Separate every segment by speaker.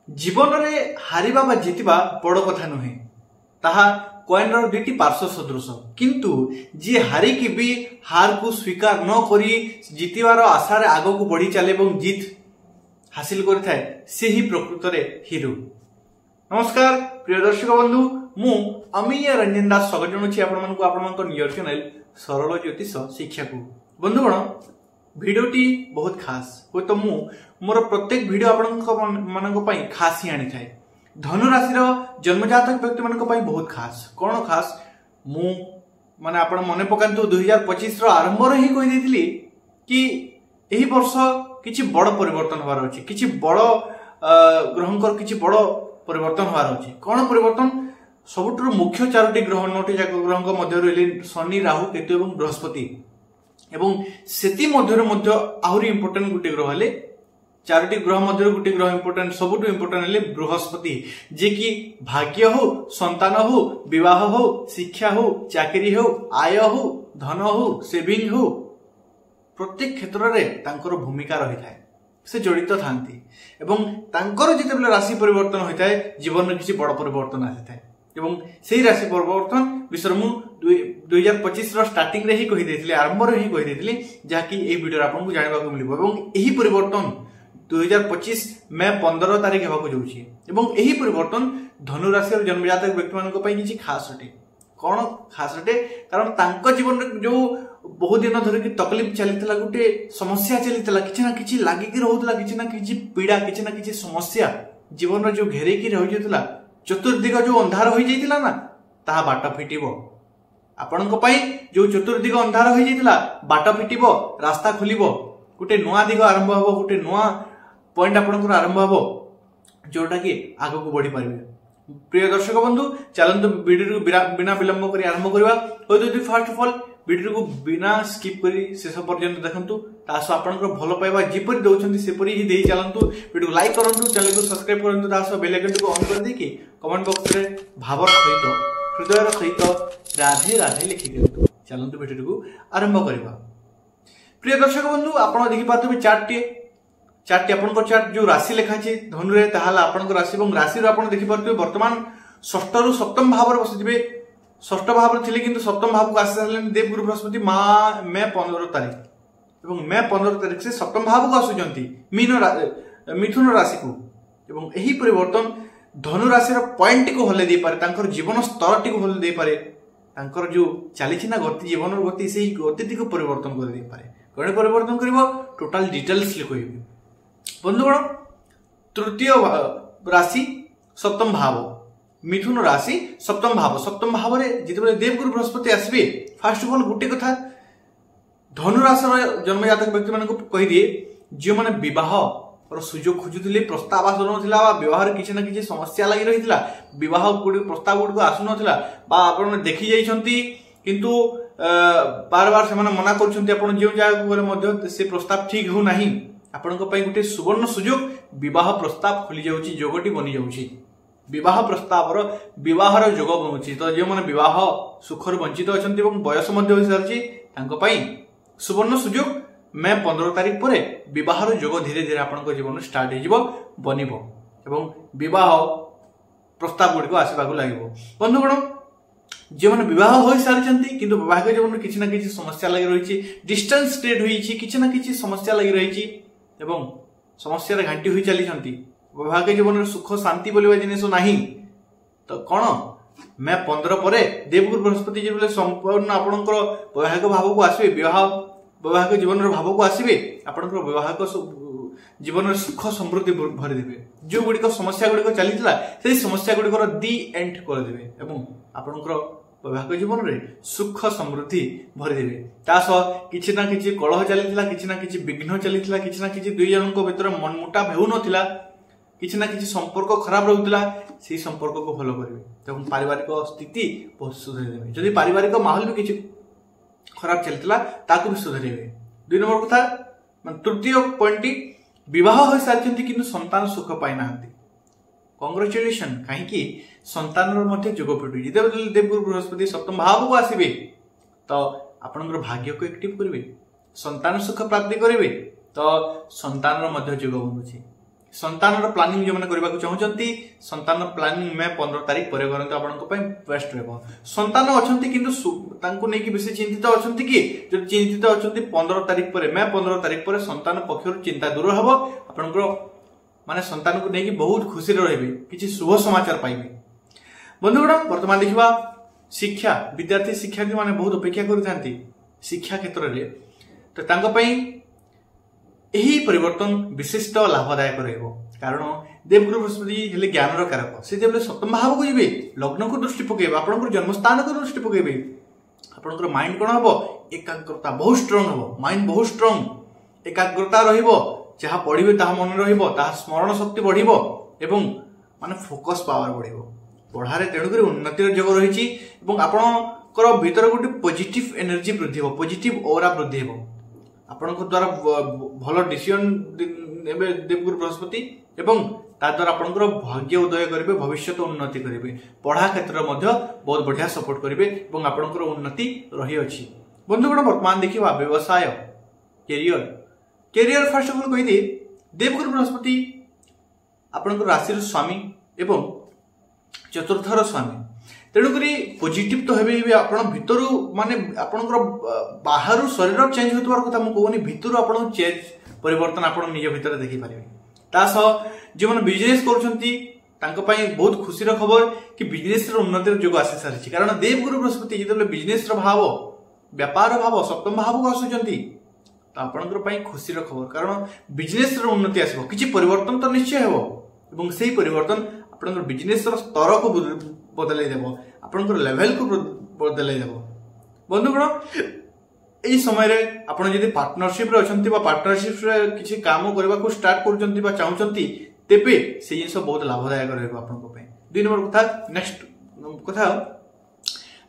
Speaker 1: जीवन में हारिबा बा जितिबा बड़ कथा नुहे ताहा कॉइन रो दुईटी पार्श्व सदृश किंतु जी हारी की भी हार को स्वीकार न करी जितिबार आशा रे आगो को बढ़ी चले और जीत हासिल करिथाय से ही प्रकृत रे हिरो। नमस्कार प्रिय दर्शक बंधु मु अमीय रंजन दास स्वागत जनाउछि आपनमनकु आपनमनक नियर चैनल सरल ज्योतिष शिक्षा को। बंधुगण भिडियोटी बहुत खास हो तो मु मोर प्रत्येक भिडियो आपनक पई खास ही आनी थाए। धनु राशि रो जन्मजातक व्यक्ति मानक पई बहुत खास कोन खास मु माने आपण मने पकांतु 2025 रो आरंभ रे ही कहि देथिली कि एही वर्ष किछि बड़ परिवर्तन होबार अछि, किछि बड़ ग्रहंकर किछि बड़ परिवर्तन होबार अछि। कोन परिवर्तन सबुठुर मुख्य चारोटी ग्रह नोटी जाक ग्रहक मध्य रहिली शनि राहु केतु एवं बृहस्पति एवं सेति मध्य मध्य आहुरी इंपोर्टेंट गुटे ग्रह हले चारोटी ग्रह मध्य गुटे ग्रह इंपोर्टेंट सबुठु इंपोर्टेंट हले बृहस्पति जे कि भाग्य हो संतान हो विवाह हो शिक्षा हो चाकरी हो आय हो धन हो सेविंग हो प्रत्येक क्षेत्र रे तांकर भूमिका रही थाए से जड़ित थांती एवं तांकर जेतेबेले राशि परिवर्तन होता है जीवन में किसी बड़ परिवर्तन आसी थाए एवं सेही राशि परिवर्तन विषय मु 2025 रो स्टार्टिंग रे ही कहि देथिले आरंभ रे ही कहि देथिले जाकी ए वीडियो आपन जानबा को मिलिबो एवं एही परिवर्तन 2025 मई 15 तारिख हेबाको जाउछि एवं एही परिवर्तन धनु राशि रो जन्मजातक व्यक्ति मानक पई किछि खास अटे। कोन खास अटे कारण तांको जीवन रे जो बहुत दिन धरि कि तकलीफ चलितला गुटे समस्या चलितला किछि ना किछि लागि कि रहउतला किछि ना किछि पीड़ा किछि ना किछि समस्या जीवन रे जो घेरे कि रहि जतला चतुर्दिग जो अंधार होई जैतिला ना ताहा बाट फिटिबो आपनक पई जो चतुर्दिग अंधार होई जैतिला बाट फिटिबो रास्ता खुलिबो गुटे नुआ दिग आरंभ हबो गुटे नुआ पॉइंट आपनकर आरंभ हबो जोटा कि आगो को बढ़ी पारिबे। प्रिय दर्शक बंधु चलंतु वीडियो को बिना विलंब करी आरंभ करबा होय जदि फर्स्ट ऑफ ऑल वीडियो को बिना स्किप करी शेष पर्यंत देखंतु तासो आपनकर भलो पाइबा जिपरि दउछंती सेपरि ही देई चलंतु वीडियो को लाइक करंतु चैनल को सब्सक्राइब करंतु तासो बेल आइकन को ऑन कर देकी कमेंट बॉक्स रे भावर सहित हृदयर सहित राधे राधे लिखि दियंतु। चलंतु वीडियो को आरंभ करबा। प्रिय दर्शक बंधु आपण देखि पातबे चार्ट आपनकर चार्ट जो राशि लिखा छै धनु रे ताहाला आपनकर राशि एवं राशि रो आपण देखि पारतबे वर्तमान षष्ठ रु सप्तम भाव रे बसिबे षष्ठ भाव रे थिले किंतु सप्तम भाव को आसी सारले देवगुरु बृहस्पति मई 15 तारिख एवं मई 15 तारिख से सप्तम भाव को आसुचंती मिथुन राशि को एवं एही परिवर्तन धनु राशि रो पॉइंट को हले दे पारे तांकर जीवन स्तर टी को हले दे पारे तांकर जो चली छी ना गति जीवन रो गति सेही गति को परिवर्तन कर दे पारे कोन परिवर्तन करबो टोटल डिटेल्स ले कहबे। बंधुगण तृतीय राशि सप्तम भाव मिथुन राशि सप्तम भाव रे जितेबेले देवगुरु बृहस्पति आसबे फर्स्ट ऑफ ऑल गुटे कथा धनु राशि रो जन्मजातक व्यक्ति मानको कहि दिए जे माने विवाह और सुजोग खोजुथिले प्रस्ताव आसुनथिला बा विवाह रे किछि ना किछि समस्या लागि रहिथिला विवाह गुडी प्रस्ताव गुडी को आसुनथिला बा आपण देखि जाइछंती किंतु बार बार से माने मना करछंती आपण जे जाय गले मध्ये से प्रस्ताव ठीक हो नाही आपनक पई गुटे सुवर्ण सुजोग विवाह प्रस्ताव खुली जाउची जोगटी बनि जाउची विवाह प्रस्ताव रो विवाह रो जोग बनुची तो जे माने विवाह सुखर वंचित अछंती एवं बयस मध्ये होई सरची तांको पई सुवर्ण सुजोग मई 15 तारिख परे विवाह रो जोग धीरे धीरे आपनक जीवन स्टार्ट हेजिवो बनिबो एवं विवाह प्रस्ताव गुडी को आसीबा को लागिवो। बंधुगण जे माने विवाह होई सारचंती किंतु वैवाहिक जीवन में किछि ना किछि समस्या लागि रहिछि डिस्टेंस क्रिएट होईछि किछि ना किछि समस्या लागि रहिछि एवं समस्या रे घांटी होई चली छंती वैवाहिक जीवन में सुख शांति बोलिबा जिनिस नाही तो कोन मैं 15 परे देवगुरु बृहस्पति जे बोले संपूर्ण आपनकर वैवाहिक भाव को आसीबे वैवाहिक जीवन रो भाव को आसीबे आपनकर वैवाहिक जीवन में सुख समृद्धि भरि देबे जो गुडी को समस्या गुडी को चलीतला सेही समस्या गुडी को दी एंड कर देबे एवं आपनकर वैवाहिक जीवन रे सुख समृद्धि भरि देबे तासो किछि ना किछि कलह चलीतला किछि ना किछि विघ्न चलीतला किछि ना किछि दुई जनक भीतर मनमुटा हेउ नथिला किछि ना किछि संपर्क खराब रहउतला सेही संपर्क को फॉलो करबे एवं पारिवारिक स्थिति बहुत सुधर देबे जदि पारिवारिक माहौल भी किछि खराब चलतला ताकू भी सुधरेबे। दुई नंबर कथा मान तृतीय पॉइंट विवाह होई सारचंती किंतु संतान सुख पाइ नाहंती कांग्रेचुलेशन काहे कि संतान रो मध्ये जोग पिटुई जेते देवगुरु बृहस्पति सप्तम भाव को आसीबे तो आपनकर भाग्य को एक्टिव करबे संतान सुख प्राप्ति करबे तो संतान रो मध्ये जोग बनुची संतान प्लानिंग जो मैंने करने चाहते संतान प्लानिंग मे 15 तारिख पर करते आपन बेस्ट रहो। संतान अच्छा कि बेसी चिंतित अच्छा कि जो चिंतित अच्छा 15 तारिख पर मे 15 तारिख पर संतान पक्ष चिंता दूर हम आपण माने संतान को लेकिन बहुत खुशी रहे किसी शुभ समाचार पाइबे। बंधुगण वर्तमान देखा शिक्षा विद्यार्थी शिक्षार्थी माने बहुत अपेक्षा करते शिक्षा क्षेत्र में तो यही परिवर्तन विशिष्ट लाभदायक रहिबो कारण देवगुरु बृहस्पति हेले ज्ञानर कारक से जब सप्तम भाव को जीवे लग्न को दृष्टि पकेबे आपन जन्मस्थान को दृष्टि पकेबे आपन माइंड कोन हबो एकाग्रता बहुत स्ट्रांग हबो माइंड बहुत स्ट्रांग एकाग्रता रहिबो जहाँ पढ़िबे ताहा मन रहिबो ताहा स्मरण शक्ति बढ़िबो एवं माने फोकस पावर बढ़िबो पढ़ारे तेणुक उन्नतिर जोग रही आपणकर भीतर गोटे पॉजिटिव एनर्जी वृद्धि हो पॉजिटिव ऑरा वृद्धि हो आपण द्वारा भल डिसीजन नेबे देवगुरु बृहस्पति एवं ता द्वारा आपणकर भाग्य उदय करेंगे भविष्य उन्नति करेंगे पढ़ा क्षेत्र में बहुत बढ़िया सपोर्ट करेंगे और आपणकर उन्नति रही अछि। बंधुगण वर्तमान देखिबा व्यवसाय career career first of all कहि देवगुरु बृहस्पति आपणकर राशि स्वामी एवं चतुर्थर स्वामी तेणुक पॉजिटिव तो हेबे आपण भितर माने आपणकर बाहर शरीर चेंज होतबार कथा मु कहूनी भितर आपण चेंज परिवर्तन आपण निज भितर देखि पारिबे ता सह जे मन बिजनेस करछंती तांको पई बहुत खुशी र खबर कि बिजनेस रो उन्नतिर जोग आसी सारिछि कारण देवगुरु बृहस्पति जेतले बिजनेस रो भाव व्यापार भाव सप्तम भाव को आसुचंती तो आपणकर पई खुशी र खबर कारण बिजनेस रो उन्नति आसीबो किछि परिवर्तन तो निश्चय हेबो एवं सेही परिवर्तन आपणकर बिजनेस रो स्तर को बदलै देबो आपणकर लेवल को बदलै देबो। बंधुगण एही समय रे आपण यदि पार्टनरशिप रे अछंती बा पार्टनरशिप रे किछि काम करबा को स्टार्ट करछंती बा चाहउछंती तेबे से जिंस बहुत लाभदायक रहबो आपनको पई। दुई नंबर कथा नेक्स्ट कथा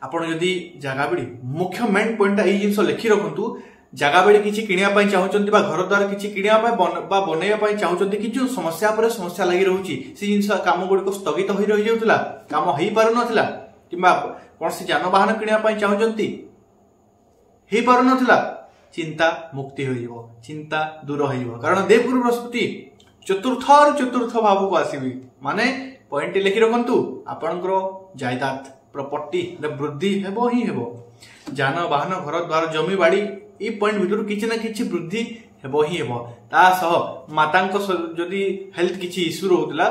Speaker 1: आपण यदि जागा बिडी मुख्य मेन पॉइंट एही जिंस लिखि रखंतु जागा बेले किछि किनिया पई चाहउछंती बा घर द्वार किछि किनिया पई बा बनेया पई चाहउछंती कि जो समस्या पर समस्या लागि रहउची से जिंस काम गुडी को स्थगित होई रहि जाउतला काम हेई पार नथिला किबा कोनसी जानवाहन किनिया पई चाहउछंती हेई पार नथिला चिंता मुक्ति होई जिवो चिंता दूर होई जिवो कारण देवगुरु बृहस्पति चतुर्थ भाव को आसीबी माने पॉइंट लिखि रखंतु आपनकर जायदाद प्रॉपर्टी वृद्धि हेबो ही हेबो जान वाहन घर द्वार जमी बाड़ी ई पॉइंट भितर किछि ना किछि वृद्धि हेबो ही हेबो ता सह मातांक जदि हेल्थ किछि इश्यू रहउतला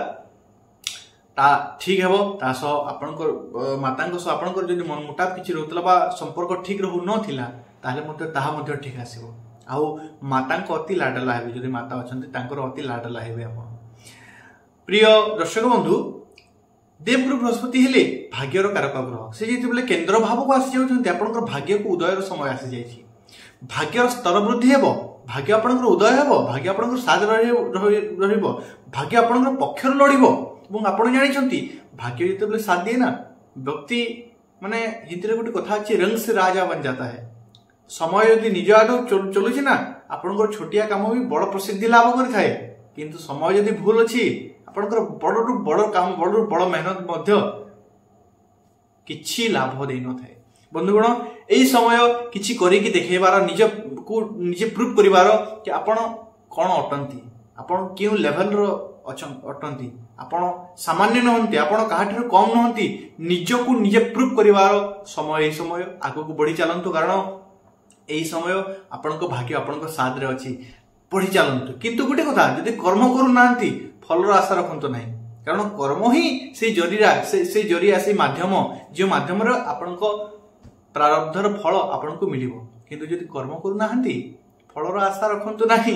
Speaker 1: ता ठीक हेबो ता सह आपनकर मातांक सह आपनकर जदि मन मुटाव किछि रहउतला बा संपर्क ठीक रहउ नथिला ताले मते ताहा मते ठीक आसीबो आउ मातांक अति लाडला हेबे जदि माता अछंती तांकर अति लाडला हेबे आपण। प्रिय दर्शक बंधु देवगुरु बृहस्पति हेले भाग्यर कारक ग्रह से जेतेबेले केंद्र भाव को आसी जाउछंती आपनकर भाग्य को उदयर समय आसी जाइछि भाग्यर स्तर वृद्धि हेबो भाग्य आपनकर उदय हेबो भाग्य आपनकर साथ रहिबो भाग्य आपनकर पक्षर लड़िबो एवं आपण जानिछंती भाग्य जेतेबेले साथ दिए ना व्यक्ति माने हिंदीरे गोटे कथा अछि रंग से राजा बन जाता है समय यदि निज आडो चलुछि ना आपनकर छोटिया काम भी बड़ प्रसिद्धि लाभ करि थाए किंतु समय यदि भूल अछि आपनकर बड़रु बड़ काम बड़रु बड़ मेहनत मध्य किछि लाभ देइ न थाए। बंधुगण एही समय किछि करिकि देखेबार निज को निजे प्रूव करिवार कि आपण कोन अटंती आपण केउ लेवल रो अटंती आपण सामान्य नहंती आपण काहाठिरो कम नहंती निज को निजे प्रूव करिवार समय एही समय आगु को बढ़ी चलंतु कारण एही समय आपनको भाग्य आपनको साथ रे अछि बढ़ी चलंतु किंतु गुटे कथा जदि कर्म करू नांती फलर आशा रखंतु नाही कारण कर्म ही से जरिया से माध्यम जो माध्यम रे आपनको प्रारब्धर फल आपनको मिलिबो किंतु जदि कर्म करू नांती फलर आशा रखंतु नाही।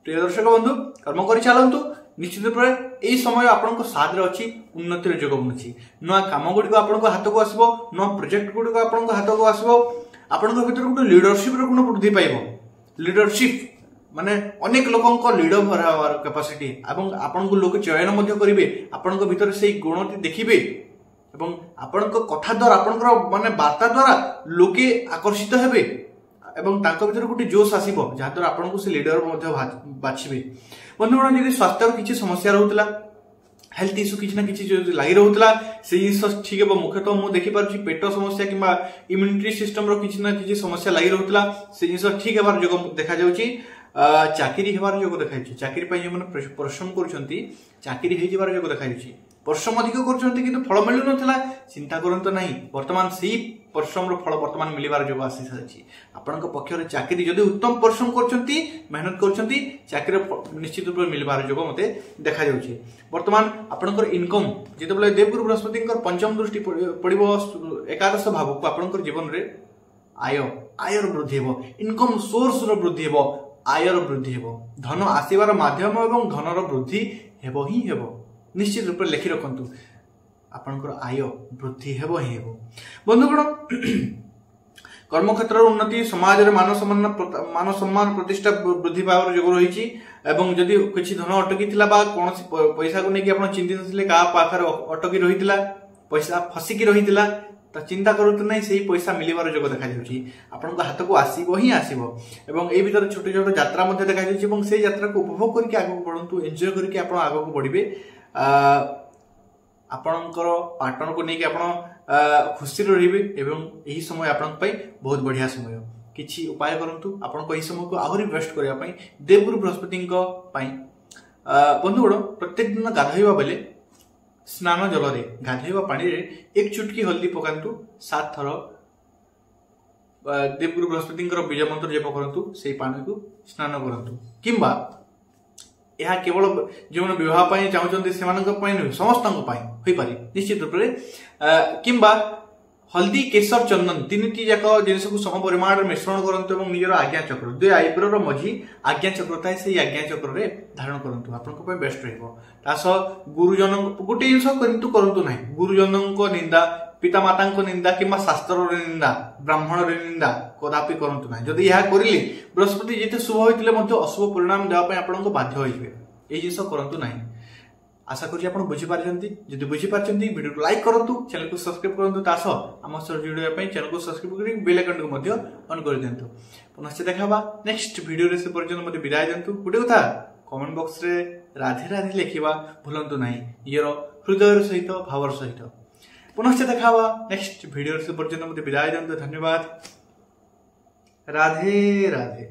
Speaker 1: प्रिय दर्शक बंधु कर्म करि चलंतु निश्चित रूप एही समय आपनको साथ रे अछि उन्नति रे जोग बनुछि नवा काम गुडी को आपनको हाथ को आसीबो नवा प्रोजेक्ट गुडी को आपनको हाथ को आसीबो आपनको भीतर गुटे लीडरशिप रो गुण वृद्धि पाइबो लीडरशिप माने अनेक लोगों को लीडर भरावार कैपेसिटी एवं आपन को लोक चयन मध्य करिवे आपन को भीतर सेही गुणटी देखिबे एवं आपन को कथा द्वारा आपन को माने वार्ता द्वारा लोके आकर्षित हेबे एवं तांको भीतर गुटे जोश आसीबो जहा द्वारा आपन को से लीडर मध्य बाछिबे। बंधुगण यदि स्वास्थ्य किछि समस्या रहउतला हेल्थ इश्यू किछि ना किछि जो लागि रहउतला से ठीक हेबो मुख्यतः मु देखि पारछि पेट समस्या किबा इम्यूनिटी सिस्टम रो किछि ना किछि समस्या लागि रहउतला से जिंस ठीक हेबार जोग देखा जाउछि चाकरी हेबार योग देखाई चाकरी जो परिश्रम करुँच चाकरी हो योग देखाई परिश्रम अधिक कर फल मिलू ना चिंता करते ना बर्तमान से परिश्रम फल बर्तमान मिलबार योग आसी सारी आपण पक्ष चाकरी जदि उत्तम परिश्रम कर मेहनत कर चाकरी निश्चित रूप मिलबार योग मत देखा जाऊँगी बर्तमान आपंकर इनकम जिते देवगुरु बृहस्पति पंचम दृष्टि पड़ो एकादश भाव को आपंकर जीवन में आयर वृद्धि हो इनकम सोर्स वृद्धि हो आयर वृद्धि हो धन आसबार माध्यम और धनर वृद्धि हेब ही हेब निश्चित रूप लिखि रखु आपंकर आय वृद्धि हेब ही हेब बंधुगण कर्मक्षेत्र उन्नति समाज मान सम्मान प्रतिष्ठा वृद्धि पावर योग रही जदि किसी धन अटकी कौन पैसा को लेकिन आप चिंतित थे क्या पाखर अटकी रही पैसा फसिकी रही चिंता करतु ना से पैसा मिलबार योग देखा आपण हाथ को आसब ही आसो ए भर छोट छोट यात्रा देखा से यात्रा को उपभोग करके आगे बढ़ु एंजॉय करके आगे बढ़े आपणकर पार्टनर को लेकिन आप खुशी रे यही समय आपण बहुत बढ़िया समय किसी उपाय करूँ आपण समय को आहरी बेस्ट करने देवगुरु बृहस्पति बंधुगण प्रत्येक दिन गाधोवा बेले स्नान जल गाधोवा पानी रे एक चुटकी हल्दी पकातु 7 थर देवगुरु बृहस्पति बीज मंत्र जप करूँ से पानी को स्नान करूँ किंबा यह केवल जो विवाह चाहते से समस्त पारे निश्चित रूप से किंबा हल्दी केसर चंदन तीन जाक जिनस को सम परिमाण मिश्रण करूँ निजर आज्ञा चक्र 2 आईब्रोर मझी आज्ञा चक्र थाए से आज्ञा चक्र धारण करूँ आपन बेस्ट रह गुरुजन गोटे जिन करूँ ना गुरुजन निंदा पितामाता निंदा कि शास्त्र निंदा ब्राह्मण निंदा कदापि करूँ ना जदि यह करें बृहस्पति जिते शुभ होते अशुभ परिणाम देवाई आपको बाध्य हो ये जिस करूँ ना आशा करुँच आप बुझीपारी जब बुझीपार वीडियो को लाइक करूँ चैनल को सब्सक्राइब करूँ आम सह जोड़ाई चैनल को सब्सक्राइब कर बेल आइकन को ऑन कर दिंतु पुनश्च देखा नेक्स्ट वीडियो से पर्यटन मत विदाय दिंतु गोटे कथा कमेंट बॉक्स रे राधे राधे लिखा भूलु ना निजर हृदय सहित भावर सहित पुनश्च देखा नेक्स्ट वीडियो से पर्यटन मत विदाय दिंतु धन्यवाद राधे राधे।